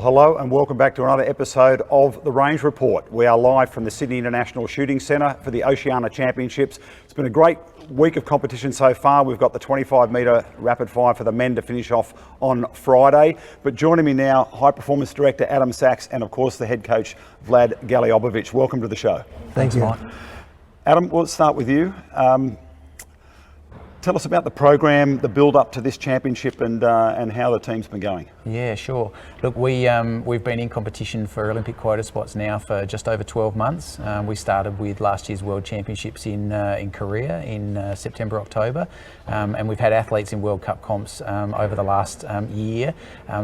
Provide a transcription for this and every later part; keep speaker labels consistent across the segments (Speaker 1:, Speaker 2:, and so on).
Speaker 1: hello and welcome back to another episode of The Range Report. We are live from the Sydney International Shooting Centre for the Oceania Championships. It's been a great week of competition so far. We've got the 25-metre rapid fire for the men to finish off on Friday. But joining me now, High Performance Director Adam Sachs and of course the head coach Vlad Galiobovic. Welcome to the show.
Speaker 2: Thanks, Mike.
Speaker 1: Adam, we'll start with you. Tell us about the program, the build up to this championship and how the team's been going.
Speaker 2: Yeah, sure. Look, we've been in competition for Olympic quota spots now for just over 12 months. We started with last year's World Championships in Korea in September, October, and we've had athletes in World Cup comps over the last year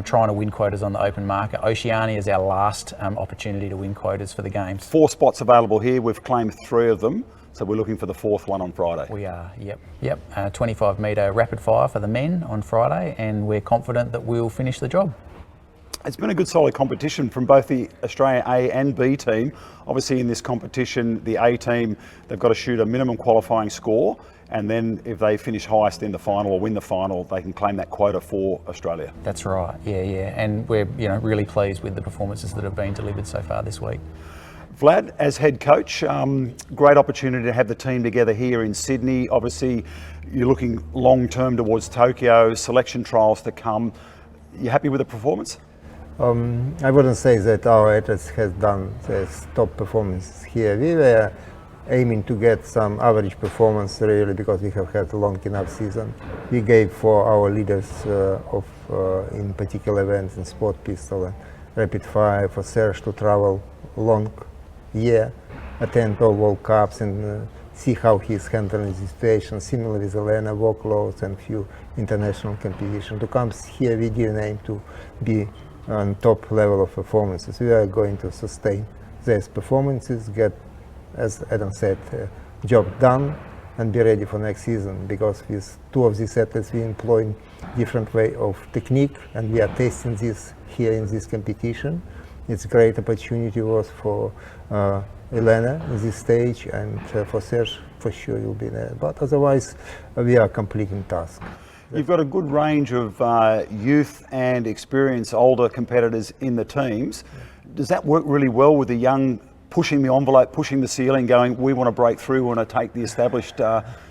Speaker 2: trying to win quotas on the open market. Oceania is our last opportunity to win quotas for the Games. 4
Speaker 1: spots available here. We've claimed 3 of them. So we're looking for the 4th one on Friday.
Speaker 2: We are, yep. 25-metre rapid fire for the men on Friday, and we're confident that we'll finish the job.
Speaker 1: It's been a good solid competition from both the Australian A and B team. Obviously in this competition, the A team, they've got to shoot a minimum qualifying score, and then if they finish highest in the final or win the final, they can claim that quota for Australia.
Speaker 2: That's right, yeah. And we're really pleased with the performances that have been delivered so far this week.
Speaker 1: Vlad, as head coach, great opportunity to have the team together here in Sydney. Obviously, you're looking long-term towards Tokyo, selection trials to come. You happy with the performance?
Speaker 3: I wouldn't say that our athletes has done the top performance here. We were aiming to get some average performance really because we have had a long enough season. We gave for our leaders in particular events in sport pistol and rapid fire for Serge to travel long year, attend all World Cups and see how he's handling the situation. Similar with Elena, workloads and few international competition. To come here, we didn't aim to be on top level of performances. We are going to sustain these performances, get, as Adam said, job done and be ready for next season, because with 2 of these athletes we employ different way of technique and we are testing this here in this competition. It's a great opportunity was for Elena in this stage, and for Serge for sure you'll be there. But otherwise, we are completing task.
Speaker 1: You've got a good range of youth and experienced older competitors in the teams. Does that work really well with the young pushing the envelope, pushing the ceiling, going, we want to break through, we want to take the established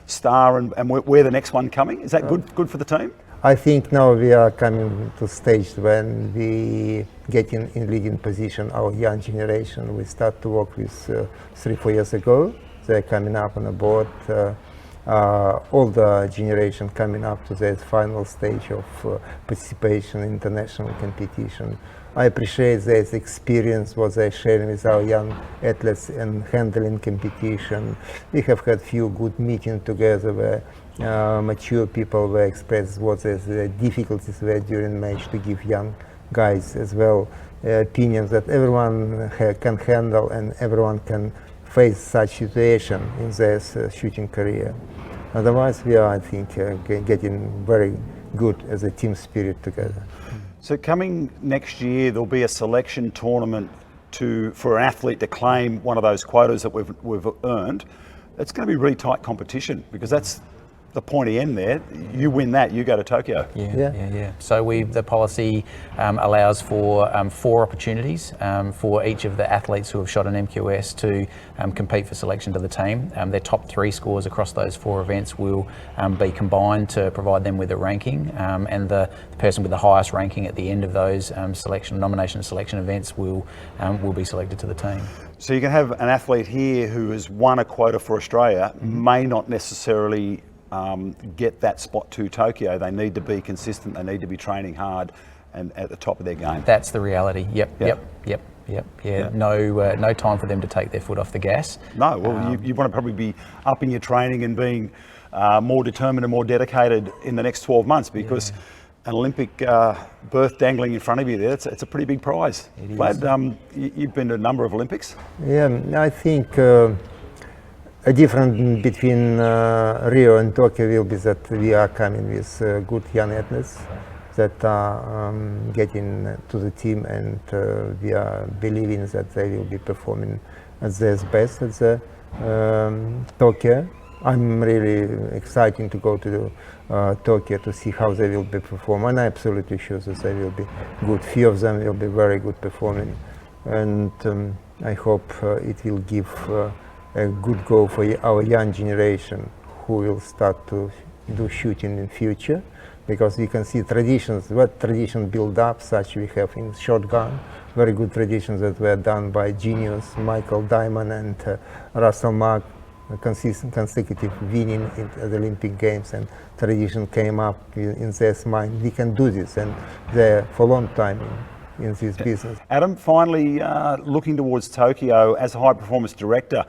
Speaker 1: star and we're the next one coming? Is that good for the team?
Speaker 3: I think now we are coming to a stage when we get in leading position our young generation. We start to work with 3-4 years ago. They're coming up on the board. Older generation coming up to the final stage of participation in international competition. I appreciate this experience, what they're sharing with our young athletes and handling competition. We have had few good meetings together where mature people were expressed what the difficulties were during match to give young guys as well opinions that everyone can handle and everyone can face such situation in their shooting career. Otherwise, we are, I think, getting very good as a team spirit together.
Speaker 1: So coming next year, there'll be a selection tournament for an athlete to claim one of those quotas that we've earned. It's going to be really tight competition because that's the pointy end there. You win that, you go to Tokyo.
Speaker 2: Yeah. So the policy allows for 4 opportunities for each of the athletes who have shot an MQS to compete for selection to the team. Their top 3 scores across those 4 events will be combined to provide them with a ranking, and the person with the highest ranking at the end of those nomination and selection events will be selected to the team.
Speaker 1: So you can have an athlete here who has won a quota for Australia, may not necessarily get that spot to Tokyo. They need to be consistent, they need to be training hard and at the top of their game.
Speaker 2: That's the reality. Yep. No time for them to take their foot off the gas.
Speaker 1: No, well you want to probably be upping your training and being more determined and more dedicated in the next 12 months because an Olympic berth dangling in front of you there, it's a pretty big prize. Vlad, you've been to a number of Olympics.
Speaker 3: Yeah, I think a difference between Rio and Tokyo will be that we are coming with good young athletes that are getting to the team, and we are believing that they will be performing at their best at the Tokyo. I'm really excited to go to Tokyo to see how they will be performing, and I'm absolutely sure that they will be good. Few of them will be very good performing, and I hope it will give a good go for our young generation who will start to do shooting in future, because we can see traditions, what tradition build up, such we have in shotgun, very good traditions that were done by genius Michael Diamond and Russell Mark, consecutive winning at the Olympic Games, and tradition came up in their mind. We can do this, and they're for a long time in this business.
Speaker 1: Adam, finally looking towards Tokyo as a high performance director,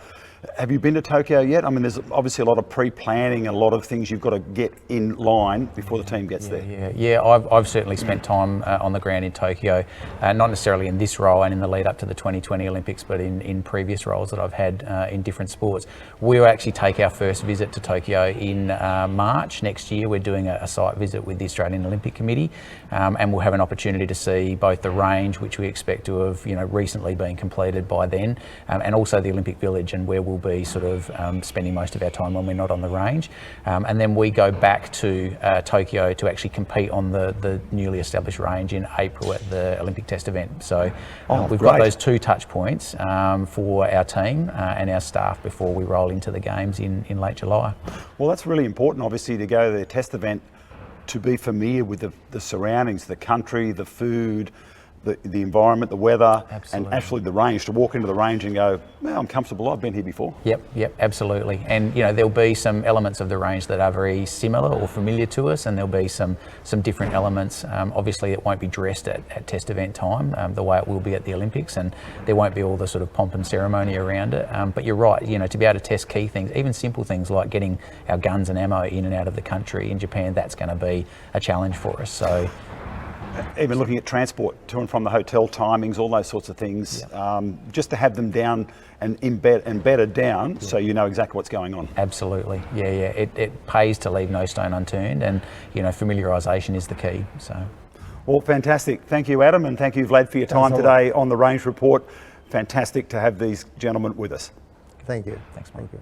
Speaker 1: have you been to Tokyo yet? I mean, there's obviously a lot of pre-planning and a lot of things you've got to get in line before the team gets there.
Speaker 2: Yeah. I've certainly spent time on the ground in Tokyo, not necessarily in this role and in the lead up to the 2020 Olympics, but in previous roles that I've had in different sports. We'll actually take our first visit to Tokyo in March next year. We're doing a site visit with the Australian Olympic Committee, and we'll have an opportunity to see both the range, which we expect to have recently been completed by then, and also the Olympic Village, and where we'll be sort of spending most of our time when we're not on the range. And then we go back to Tokyo to actually compete on the newly established range in April at the Olympic Test event. So we've got those two touch points for our team and our staff before we roll into the games in late July.
Speaker 1: Well, that's really important, obviously, to go to the test event, to be familiar with the surroundings, the country, the food, the environment, the weather, and actually the range, to walk into the range and go, well, I'm comfortable, I've been here before. Yep,
Speaker 2: absolutely. And there'll be some elements of the range that are very similar or familiar to us, and there'll be some different elements. Obviously it won't be dressed at test event time the way it will be at the Olympics, and there won't be all the sort of pomp and ceremony around it. But you're right, to be able to test key things, even simple things like getting our guns and ammo in and out of the country in Japan, that's going to be a challenge for us. So
Speaker 1: even looking at transport to and from the hotel, timings, all those sorts of things, just to have them down and embedded down, so you know exactly what's going on.
Speaker 2: Absolutely, yeah. It pays to leave no stone unturned, and familiarisation is the key. So,
Speaker 1: well, fantastic. Thank you, Adam, and thank you, Vlad, for your time today on the Range Report. Fantastic to have these gentlemen with us.
Speaker 3: Thank you.
Speaker 2: Thanks, mate.
Speaker 3: Thank you.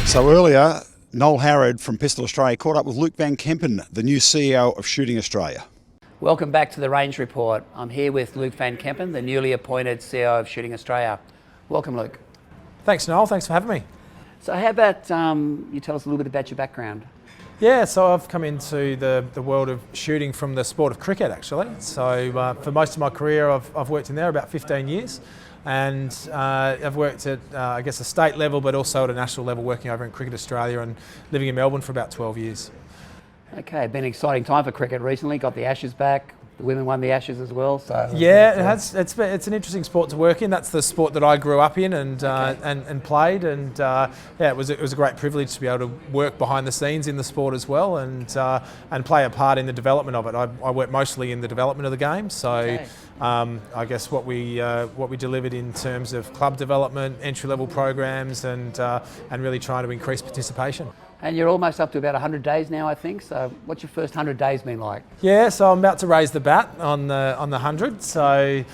Speaker 1: So earlier, Noel Harrod from Pistol Australia caught up with Luke Van Kempen, the new CEO of Shooting Australia.
Speaker 4: Welcome back to the Range Report. I'm here with Luke Van Kempen, the newly appointed CEO of Shooting Australia. Welcome, Luke.
Speaker 5: Thanks, Noel. Thanks for having me.
Speaker 4: So how about you tell us a little bit about your background?
Speaker 5: Yeah, so I've come into the world of shooting from the sport of cricket, actually. So for most of my career, I've worked in there about 15 years. And I've worked at, I guess, a state level, but also at a national level, working over in Cricket Australia and living in Melbourne for about 12 years.
Speaker 4: Okay, been an exciting time for cricket recently. Got the Ashes back. The women won the Ashes as well. So
Speaker 5: yeah, it has. It's an interesting sport to work in. That's the sport that I grew up in and played. And it was a great privilege to be able to work behind the scenes in the sport as well, and play a part in the development of it. I work mostly in the development of the game. So I guess what we delivered in terms of club development, entry level programs, and really trying to increase participation.
Speaker 4: And you're almost up to about 100 days now, I think. So what's your first 100 days been like?
Speaker 5: Yeah, so I'm about to raise the bat on the 100. So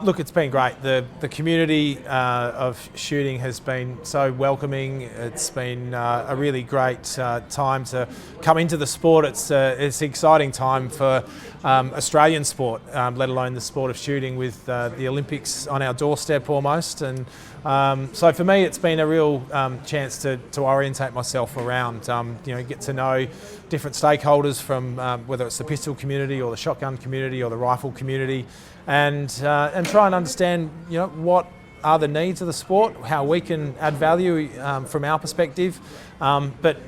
Speaker 5: look, it's been great. The community of shooting has been so welcoming. It's been a really great time to come into the sport. It's an exciting time for Australian sport, let alone the sport of shooting, with the Olympics on our doorstep almost. And so for me, it's been a real chance to orientate myself around, get to know different stakeholders from whether it's the pistol community or the shotgun community or the rifle community, and try and understand, what are the needs of the sport, how we can add value from our perspective, but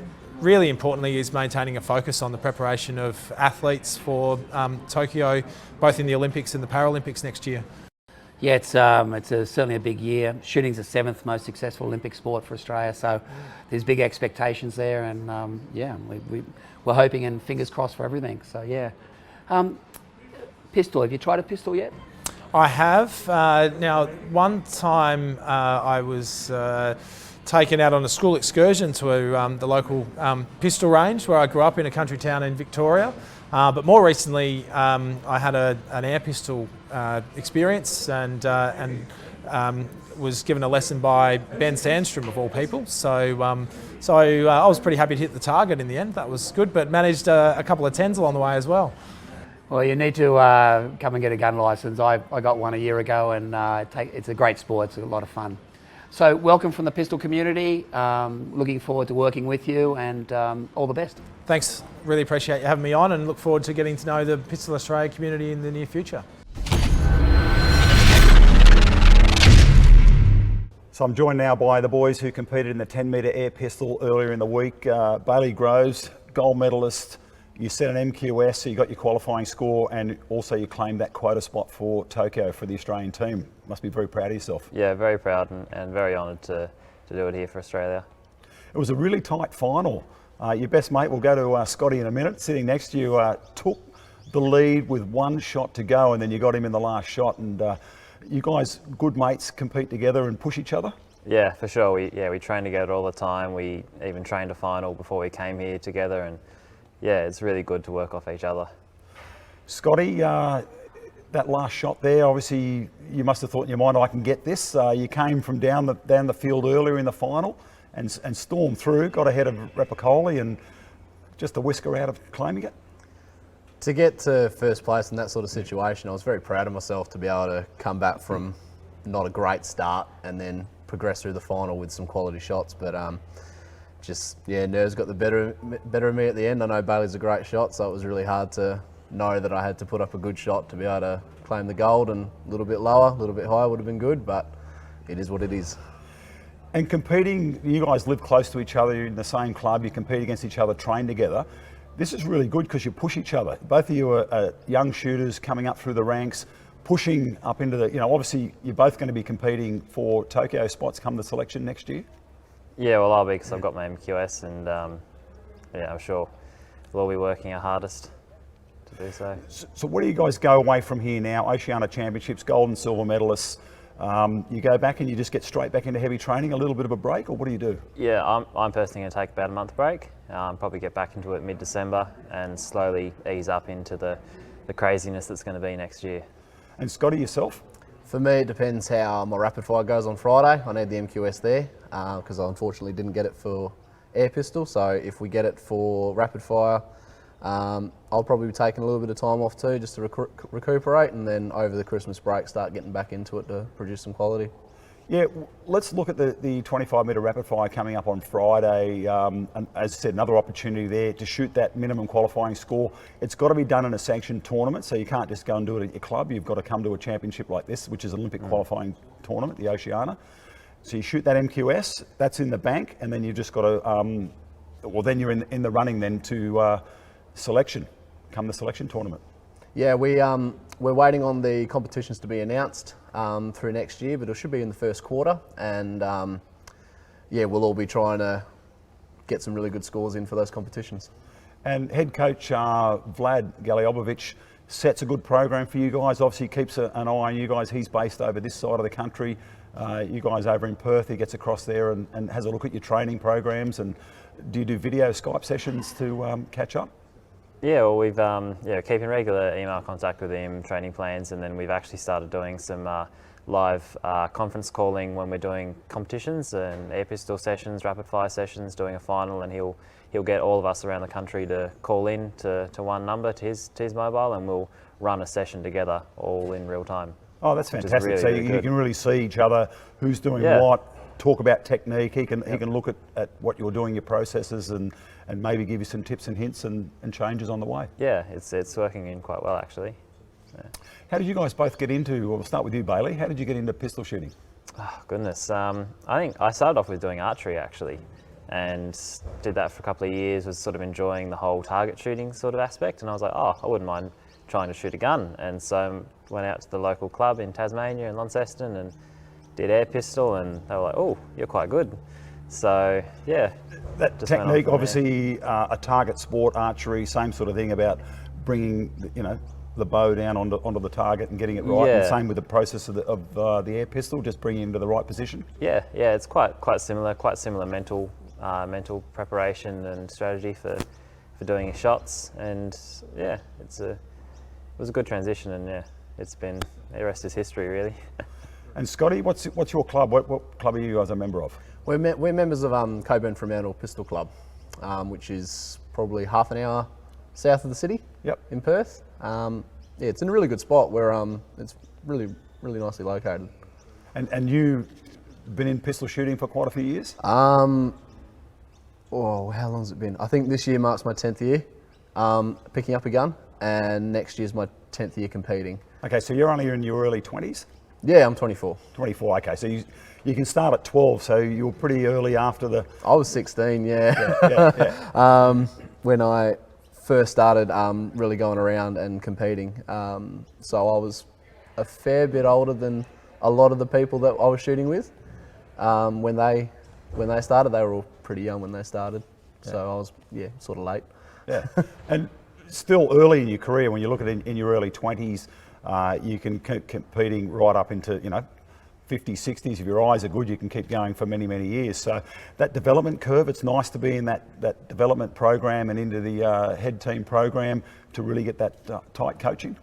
Speaker 5: really importantly is maintaining a focus on the preparation of athletes for Tokyo, both in the Olympics and the Paralympics next year.
Speaker 4: Yeah, it's certainly a big year. Shooting's the 7th most successful Olympic sport for Australia, so there's big expectations there, and we're hoping and fingers crossed for everything. So yeah, pistol. Have you tried a pistol yet?
Speaker 5: I have. Now, one time I was taken out on a school excursion to the local pistol range where I grew up in a country town in Victoria. But more recently, I had an air pistol experience, and was given a lesson by Ben Sandstrom of all people. So I was pretty happy to hit the target in the end. That was good, but managed a couple of 10s along the way as well.
Speaker 4: Well, you need to come and get a gun license. I got one a year ago, and it's a great sport. It's a lot of fun. So welcome from the pistol community. Looking forward to working with you, and all the best.
Speaker 5: Thanks. Really appreciate you having me on, and look forward to getting to know the Pistol Australia community in the near future.
Speaker 1: So I'm joined now by the boys who competed in the 10-metre air pistol earlier in the week. Bailey Groves, gold medalist. You set an MQS, so you got your qualifying score, and also you claimed that quota spot for Tokyo for the Australian team. Must be very proud of yourself.
Speaker 6: Yeah, very proud and very honoured to do it here for Australia.
Speaker 1: It was a really tight final. Your best mate, we'll go to Scotty in a minute, sitting next to you, took the lead with one shot to go, and then you got him in the last shot. And you guys, good mates, compete together and push each other?
Speaker 6: Yeah, for sure. We train together all the time. We even trained a final before we came here together, and yeah, it's really good to work off each other.
Speaker 1: Scotty, that last shot there, obviously you must have thought in your mind, I can get this. You came from down the field earlier in the final and stormed through, got ahead of Repicoli, and just a whisker out of claiming it.
Speaker 7: To get to first place in that sort of situation, I was very proud of myself to be able to come back from not a great start and then progress through the final with some quality shots. But nerves got the better of me at the end. I know Bailey's a great shot, so it was really hard to know that I had to put up a good shot to be able to claim the gold, and a little bit lower, a little bit higher would have been good, but it is what it is.
Speaker 1: And competing, you guys live close to each other, you're in the same club, you compete against each other, train together. This is really good because you push each other. Both of you are young shooters coming up through the ranks, pushing up into the, obviously you're both going to be competing for Tokyo spots come the selection next year.
Speaker 6: Yeah, well, I'll be, because I've got my MQS, and I'm sure we'll all be working our hardest to do so.
Speaker 1: So where do you guys go away from here now? Oceania Championships, gold and silver medalists. You go back and you just get straight back into heavy training, a little bit of a break, or what do you do?
Speaker 6: Yeah, I'm personally going to take about a month break, probably get back into it mid-December and slowly ease up into the craziness that's going to be next year.
Speaker 1: And Scotty, yourself?
Speaker 7: For me, it depends how my rapid fire goes on Friday. I need the MQS there because I unfortunately didn't get it for air pistol. So if we get it for rapid fire, I'll probably be taking a little bit of time off too, just to recuperate, and then over the Christmas break start getting back into it to produce some quality.
Speaker 1: Yeah, let's look at the 25-metre rapid fire coming up on Friday. And as I said, another opportunity there to shoot that minimum qualifying score. It's got to be done in a sanctioned tournament, so you can't just go and do it at your club. You've got to come to a championship like this, which is an Olympic qualifying tournament, the Oceania. So you shoot that MQS, that's in the bank, and then you've just got to, then you're in the running then to selection, come the selection tournament.
Speaker 7: Yeah, we're waiting on the competitions to be announced through next year, but it should be in the first quarter, and we'll all be trying to get some really good scores in for those competitions. And
Speaker 1: head coach Vlad Galiobovic sets a good program for you guys, obviously keeps an eye on you guys. He's based over this side of the country. You guys over in Perth, he gets across there and has a look at your training programs. And do you do video Skype sessions to catch up?
Speaker 6: Yeah, well, we've keeping regular email contact with him, training plans, and then we've actually started doing some live conference calling when we're doing competitions and air pistol sessions, rapid fire sessions, doing a final, and he'll get all of us around the country to call in to one number, to his mobile, and we'll run a session together all in real time.
Speaker 1: Oh, that's fantastic.
Speaker 6: Really,
Speaker 1: so
Speaker 6: really
Speaker 1: you can really see each other, who's doing what, talk about technique. He can look at what you're doing, your processes, and maybe give you some tips and hints and changes on the way.
Speaker 6: Yeah, it's working in quite well actually. So.
Speaker 1: How did you guys both get into, well, we'll start with you, Bailey. How did you get into pistol shooting?
Speaker 6: Oh, goodness. I think I started off with doing archery actually, and did that for a couple of years, was sort of enjoying the whole target shooting sort of aspect, and I was like, oh, I wouldn't mind trying to shoot a gun. And so went out to the local club in Tasmania in Launceston and did air pistol, and they were like, oh, you're quite good. So yeah.
Speaker 1: That technique, obviously a target sport, archery, same sort of thing about bringing, the bow down onto the target and getting it right.
Speaker 6: Yeah.
Speaker 1: And same with the process of the air pistol, just bringing it into the right position.
Speaker 6: Yeah, it's quite similar mental preparation and strategy for doing your shots, and yeah, it was a good transition, and yeah, it's been, the rest is history really.
Speaker 1: And Scotty, what's your club? What club are you guys a member of?
Speaker 7: We're members of Coburn Fremantle Pistol Club, which is probably half an hour south of the city.
Speaker 1: Yep.
Speaker 7: In Perth. Yeah, it's in a really good spot where it's really nicely located.
Speaker 1: And you've been in pistol shooting for quite a few years?
Speaker 7: Oh, how long has it been? I think this year marks my 10th year picking up a gun, and next year's my 10th year competing.
Speaker 1: Okay, so you're only in your early 20s?
Speaker 7: Yeah, I'm 24.
Speaker 1: 24, okay. So you can start at 12, so you were pretty early after the...
Speaker 7: I was 16, yeah.
Speaker 1: Yeah.
Speaker 7: When I first started really going around and competing. So I was a fair bit older than a lot of the people that I was shooting with. When they started, they were all pretty young when they started. So I was, sort of late.
Speaker 1: Yeah. And still early in your career, when you look at it in your early 20s, you can keep competing right up into, 50s, 60s. If your eyes are good, you can keep going for many, many years. So that development curve, it's nice to be in that development program and into the head team program to really get that tight coaching.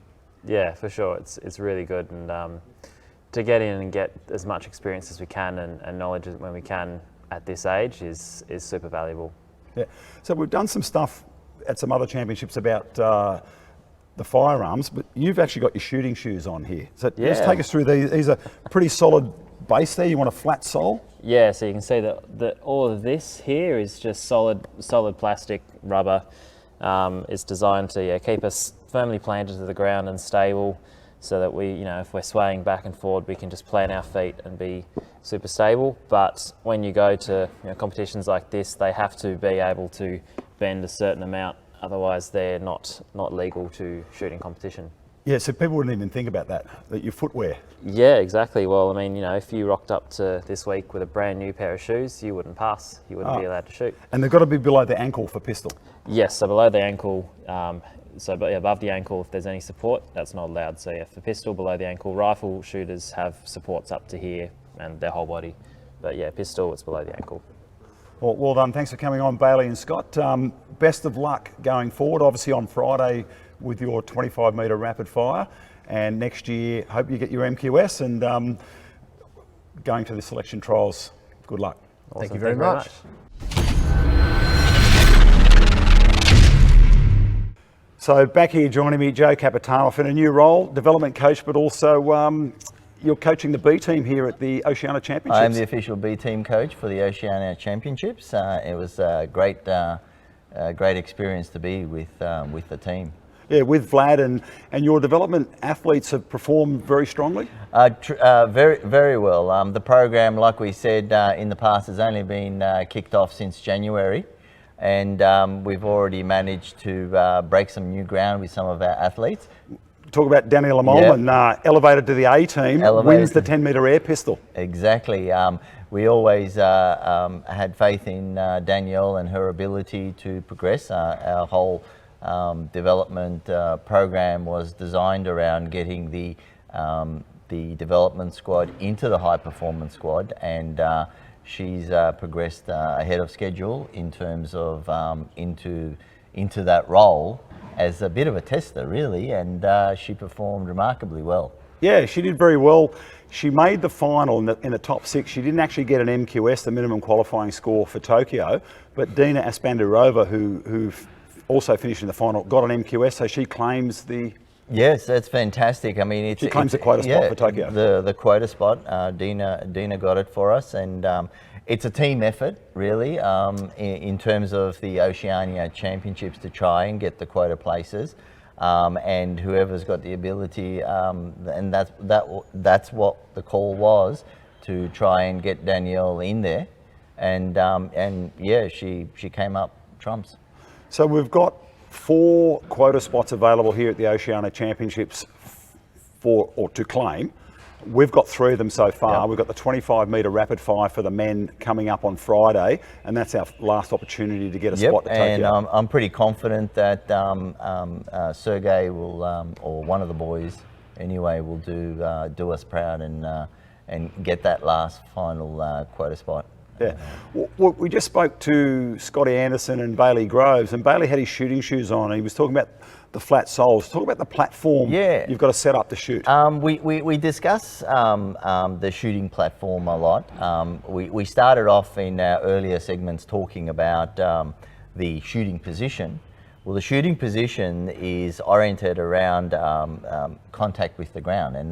Speaker 6: Yeah, for sure. It's really good, and to get in and get as much experience as we can and knowledge when we can at this age is super valuable.
Speaker 1: Yeah. So we've done some stuff at some other championships about the firearms, but you've actually got your shooting shoes on here. So just take us through these. These are pretty solid base there. You want a flat sole?
Speaker 6: Yeah, so you can see that all of this here is just solid plastic rubber. It's designed to keep us firmly planted to the ground and stable, so that we, if we're swaying back and forward, we can just plant our feet and be super stable. But when you go to competitions like this, they have to be able to bend a certain amount. Otherwise, they're not legal to shoot in competition.
Speaker 1: Yeah, so people wouldn't even think about that your footwear.
Speaker 6: Yeah, exactly. Well, I mean, if you rocked up to this week with a brand new pair of shoes, you wouldn't pass. You wouldn't be allowed to shoot.
Speaker 1: And they've got to be below the ankle for pistol.
Speaker 6: Yes, so below the ankle. Above the ankle, if there's any support, that's not allowed. So yeah, for pistol, below the ankle. Rifle shooters have supports up to here and their whole body. But yeah, pistol, it's below the ankle.
Speaker 1: Well done. Thanks for coming on, Bailey and Scott. Best of luck going forward. Obviously on Friday with your 25 metre rapid fire, and next year hope you get your MQS and going to the selection trials. Good luck.
Speaker 6: Awesome.
Speaker 7: Thank you very much.
Speaker 1: So back here joining me, Joe Capitano, in a new role, development coach, but also you're coaching the B team here at the Oceania Championships.
Speaker 8: I am the official B team coach for the Oceania Championships. It was a great experience to be with the team.
Speaker 1: Yeah, with Vlad and your development athletes have performed very strongly.
Speaker 8: Very well. The program, like we said in the past, has only been kicked off since January, and we've already managed to break some new ground with some of our athletes.
Speaker 1: Talk about Daniel Amolman, elevated to the A team, wins the 10 metre air pistol.
Speaker 8: Exactly. We always had faith in Danielle and her ability to progress. Our whole development program was designed around getting the development squad into the high performance squad, and she's progressed ahead of schedule in terms of into that role as a bit of a tester, really, and she performed remarkably well.
Speaker 1: Yeah, she did very well. She made the final in the top 6. She didn't actually get an MQS, the minimum qualifying score for Tokyo, but Dina Aspandirova, who also finished in the final, got an MQS, so she claims the...
Speaker 8: Yes, that's fantastic. I mean,
Speaker 1: she claims the quota spot for Tokyo.
Speaker 8: The quota spot, Dina got it for us, and it's a team effort, really, in terms of the Oceania Championships to try and get the quota places, and whoever's got the ability, and that's what the call was, to try and get Danielle in there, and yeah, she came up trumps.
Speaker 1: So we've got 4 quota spots available here at the Oceania Championships to claim. We've got 3 of them so far. Yep. We've got the 25 metre rapid fire for the men coming up on Friday, and that's our last opportunity to get a spot to Tokyo.
Speaker 8: And I'm pretty confident that Sergey will, or one of the boys anyway, will do us proud and get that last final quota spot
Speaker 1: Yeah. Well, we just spoke to Scotty Anderson and Bailey Groves, and Bailey had his shooting shoes on, and he was talking about the flat soles. Talk about the platform you've got to set up to shoot.
Speaker 8: We discuss the shooting platform a lot. We started off in our earlier segments talking about the shooting position. Well, the shooting position is oriented around contact with the ground, and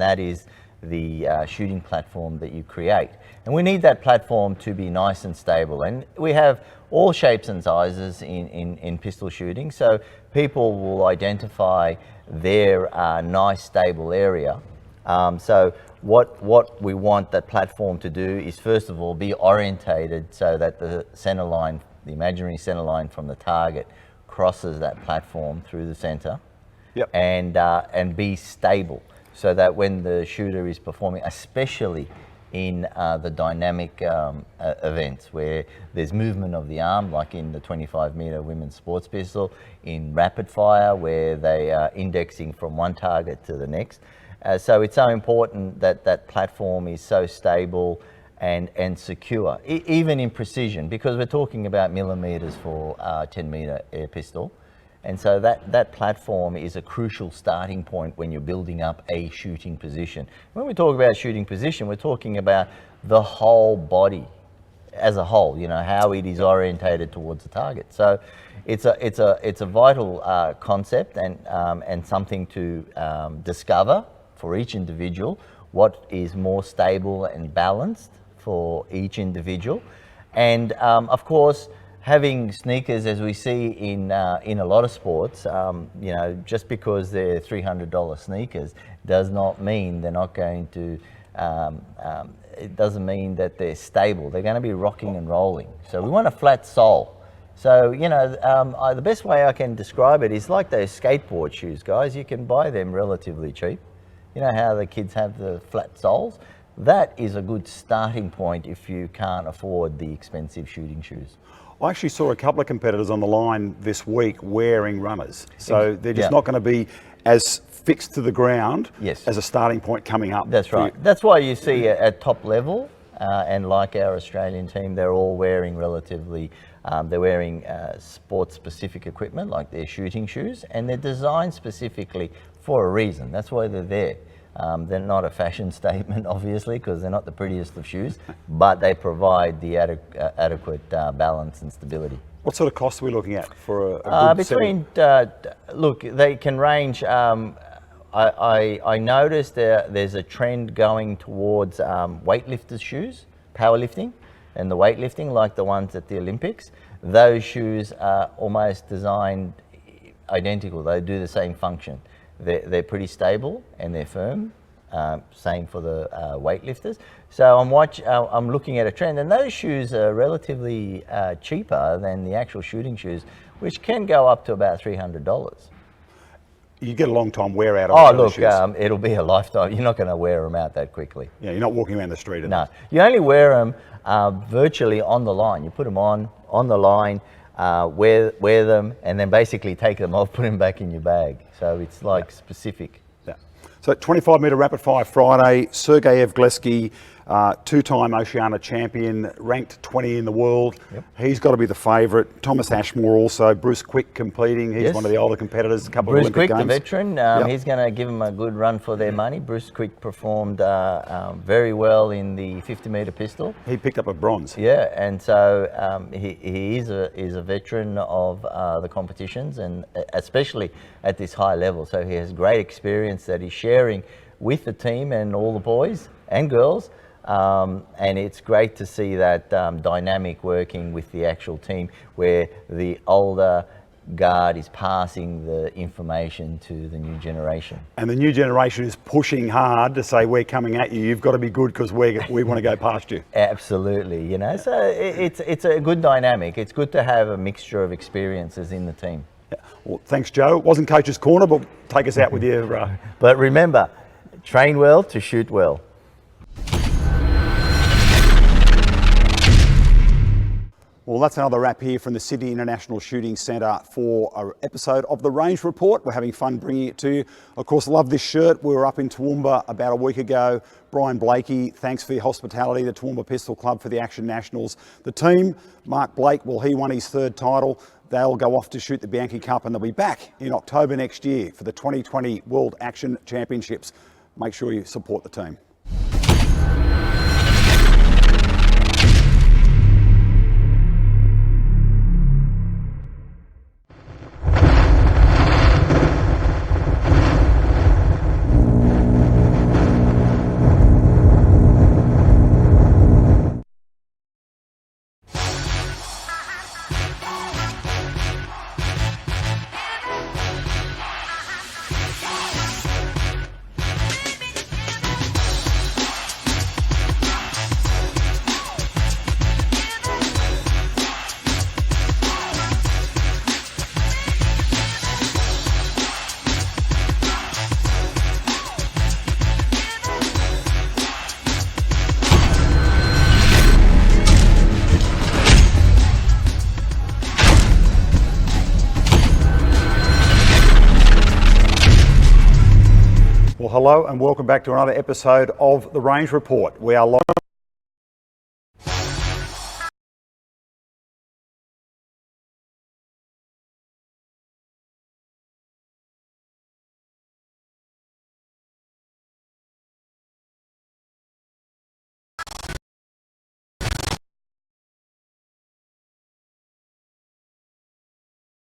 Speaker 8: that is the shooting platform that you create. And we need that platform to be nice and stable. And we have all shapes and sizes in pistol shooting, so people will identify their nice stable area. So what we want that platform to do is, first of all, be orientated so that the center line, the imaginary center line from the target, crosses that platform through the center.
Speaker 1: Yep.
Speaker 8: And be stable, so that when the shooter is performing, especially in the dynamic events where there's movement of the arm, like in the 25-meter women's sports pistol, in rapid fire where they are indexing from one target to the next. So it's so important that that platform is so stable and secure, even in precision, because we're talking about millimeters for 10-meter air pistol. And so that platform is a crucial starting point when you're building up a shooting position. When we talk about shooting position, we're talking about the whole body as a whole, you know, how it is orientated towards the target. So it's a vital concept and something to discover for each individual, what is more stable and balanced for each individual. And of course, having sneakers, as we see in a lot of sports, you know, just because they're $300 sneakers does not mean they're not going to, it doesn't mean that they're stable. They're going to be rocking and rolling. So we want a flat sole. So, you know, the best way I can describe it is like those skateboard shoes, guys. You can buy them relatively cheap. You know how the kids have the flat soles? That is a good starting point if you can't afford the expensive shooting shoes.
Speaker 1: I actually saw a couple of competitors on the line this week wearing runners. So they're just not going to be as fixed to the ground as a starting point coming up.
Speaker 8: That's right. That's why you see at top level, and like our Australian team, they're all wearing relatively, they're wearing sports-specific equipment like their shooting shoes, and they're designed specifically for a reason. That's why they're there. They're not a fashion statement, obviously, because they're not the prettiest of shoes, but they provide the adequate balance and stability.
Speaker 1: What sort of cost are we looking at for a good
Speaker 8: look, they can range. I noticed there's a trend going towards weightlifters' shoes, powerlifting, and the weightlifting, like the ones at the Olympics. Those shoes are almost designed identical. They do the same function. They're pretty stable and they're firm. Same for the weightlifters. So I'm looking at a trend, and those shoes are relatively cheaper than the actual shooting shoes, which can go up to about $300.
Speaker 1: You get a long time wear out of those shoes.
Speaker 8: It'll be a lifetime. You're not going to wear them out that quickly.
Speaker 1: Yeah, you're not walking around the street.
Speaker 8: No, you only wear them virtually on the line. You put them on the line, wear them, and then basically take them off, put them back in your bag. So it's like specific.
Speaker 1: Yeah. So 25-meter rapid fire Friday, Sergeyev Gleski, two-time Oceania champion, ranked 20 in the world. Yep. He's got to be the favourite. Thomas Ashmore also. Bruce Quick completing. He's one of the older competitors. A couple of Olympic
Speaker 8: Bruce Quick,
Speaker 1: games.
Speaker 8: the veteran. He's going to give them a good run for their money. Bruce Quick performed very well in the 50-meter pistol.
Speaker 1: He picked up a bronze.
Speaker 8: Yeah, and so he is a veteran of the competitions, and especially at this high level. So he has great experience that he's sharing with the team and all the boys and girls. And it's great to see that dynamic working with the actual team, where the older guard is passing the information to the new generation.
Speaker 1: And the new generation is pushing hard to say, we're coming at you, you've got to be good because we want to go past you.
Speaker 8: Absolutely, you know, so it's a good dynamic. It's good to have a mixture of experiences in the team.
Speaker 1: Yeah. Well, thanks, Joe. It wasn't Coach's Corner, but take us out with your...
Speaker 8: But remember, train well to shoot well.
Speaker 1: Well, that's another wrap here from the Sydney International Shooting Centre for an episode of the Range Report. We're having fun bringing it to you. Of course, love this shirt. We were up in Toowoomba about a week ago. Brian Blakey, thanks for your hospitality. The Toowoomba Pistol Club for the Action Nationals. The team, Mark Blake, well, he won his third title. They'll go off to shoot the Bianchi Cup and they'll be back in October next year for the 2020 World Action Championships. Make sure you support the team. Well, hello and welcome back to another episode of the Range Report. We are live